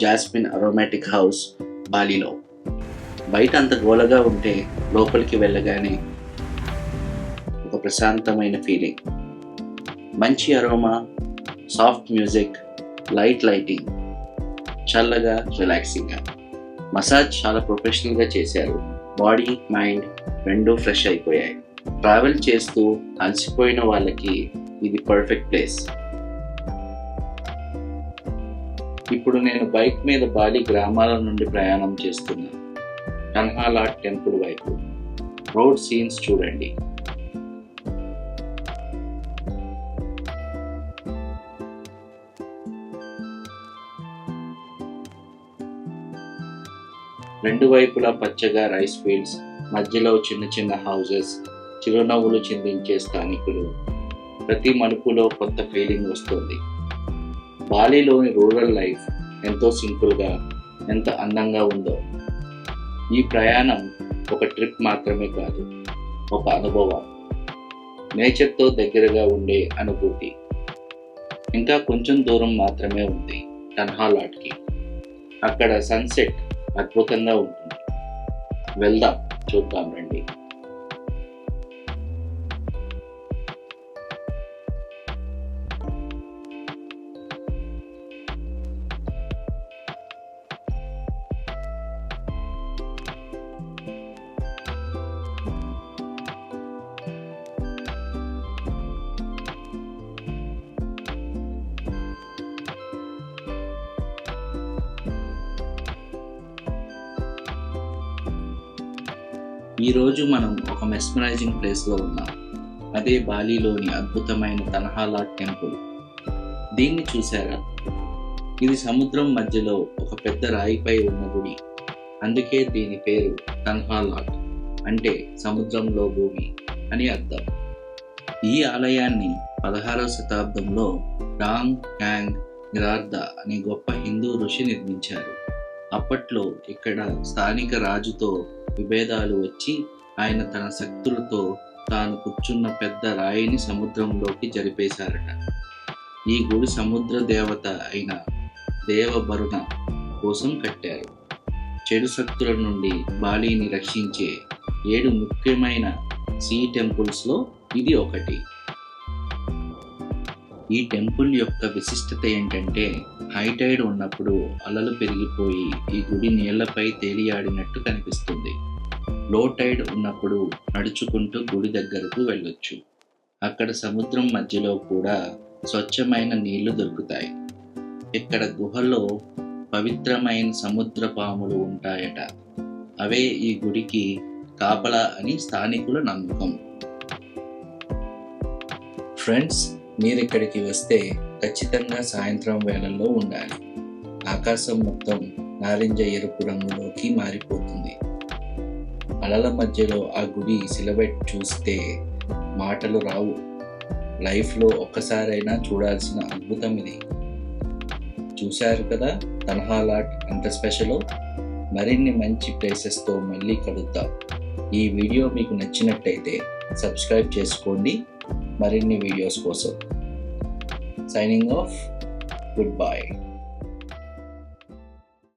Jasmine aromatic house బాలీలో. బయట అంత గోలగా ఉంటే లోపలికి వెళ్ళగానే ఒక ప్రశాంతమైన ఫీలింగ్. మంచి అరోమా, సాఫ్ట్ మ్యూజిక్, లైటింగ్, చల్లగా రిలాక్సింగ్గా. మసాజ్ చాలా ప్రొఫెషనల్గా చేశారు. బాడీ మైండ్ రెండూ ఫ్రెష్ అయిపోయాయి. ట్రావెల్ చేస్తూ అలసిపోయిన వాళ్ళకి ఇది పర్ఫెక్ట్ ప్లేస్. ఇప్పుడు నేను బైక్ మీద బాలి గ్రామాల నుండి ప్రయాణం చేస్తున్నా. కన్హాలాట్ టెంపుల్ వైపు. రోడ్ సీన్స్ చూడండి. రెండు వైపులా పచ్చగా రైస్ ఫీల్డ్స్, మధ్యలో చిన్న చిన్న హౌసెస్, చిరునవ్వులు చిందించే స్థానికులు. ప్రతి మలుపులో కొత్త ఫీలింగ్ వస్తుంది. బాలీలోని రూరల్ లైఫ్ ఎంతో సింపుల్గా, ఎంత అందంగా ఉందో. ఈ ప్రయాణం ఒక ట్రిప్ మాత్రమే కాదు, ఒక అనుభవం. నేచర్తో దగ్గరగా ఉండే అనుభూతి. ఇంకా కొంచెం దూరం మాత్రమే ఉంది కన్హాలాట్కి. అక్కడ సన్సెట్ అద్భుతంగా ఉంటుంది. వెళ్దాం, చూద్దాం రండి. ఈరోజు మనం ఒక మెస్మరైజింగ్ ప్లేస్లో ఉన్నాం. అదే బాలీలోని అద్భుతమైన కన్హాలాట్ టెంపుల్. దీన్ని చూసారా? ఇది సముద్రం మధ్యలో ఒక పెద్ద రాయిపై ఉన్న గుడి. అందుకే దీని పేరు కన్హాలాట్, అంటే సముద్రంలో భూమి అని అర్థం. ఈ ఆలయాన్ని 16వ శతాబ్దంలో రాంగ్ క్యాంగ్ గిరార్ద అనే గొప్ప హిందూ ఋషి నిర్మించారు. అప్పట్లో ఇక్కడ స్థానిక రాజుతో విభేదాలు వచ్చి ఆయన తన శక్తులతో తాను కూర్చున్న పెద్ద రాయిని సముద్రంలోకి జరిపేశారట. ఈ గుడి సముద్ర దేవత అయిన దేవబరుణ కోసం కట్టారు. చెడు శక్తుల నుండి బాలీని రక్షించే 7 ముఖ్యమైన సీ టెంపుల్స్లో ఇది ఒకటి. ఈ టెంపుల్ యొక్క విశిష్టత ఏంటంటే, హైటైడ్ ఉన్నప్పుడు అలలు పెరిగిపోయి ఈ గుడి నీళ్లపై తేలియాడినట్టు కనిపిస్తుంది. లో టైడ్ ఉన్నప్పుడు నడుచుకుంటూ గుడి దగ్గరకు వెళ్ళొచ్చు. అక్కడ సముద్రం మధ్యలో కూడా స్వచ్ఛమైన నీళ్లు దొరుకుతాయి. ఇక్కడ గుహలో పవిత్రమైన సముద్ర పాములు ఉంటాయట. అవే ఈ గుడికి కాపలా అని స్థానికుల నమ్మకం. ఫ్రెండ్స్, మీరిక్కడికి వస్తే ఖచ్చితంగా సాయంత్రం వేళల్లో ఉండాలి. ఆకాశం మొత్తం నారింజ ఎరుపు రంగులోకి మారిపోతుంది. అలల మధ్యలో ఆ గుడి సిలబెట్ చూస్తే మాటలు రావు. లైఫ్లో ఒక్కసారైనా చూడాల్సిన అద్భుతం ఇది. చూశారు కదా కన్హాలాట్ ఎంత స్పెషలో. మరిన్ని మంచి ప్లేసెస్తో మళ్ళీ కలుద్దాం. ఈ వీడియో మీకు నచ్చినట్టయితే సబ్స్క్రైబ్ చేసుకోండి మరిన్ని వీడియోస్ కోసం. Signing off. Good bye.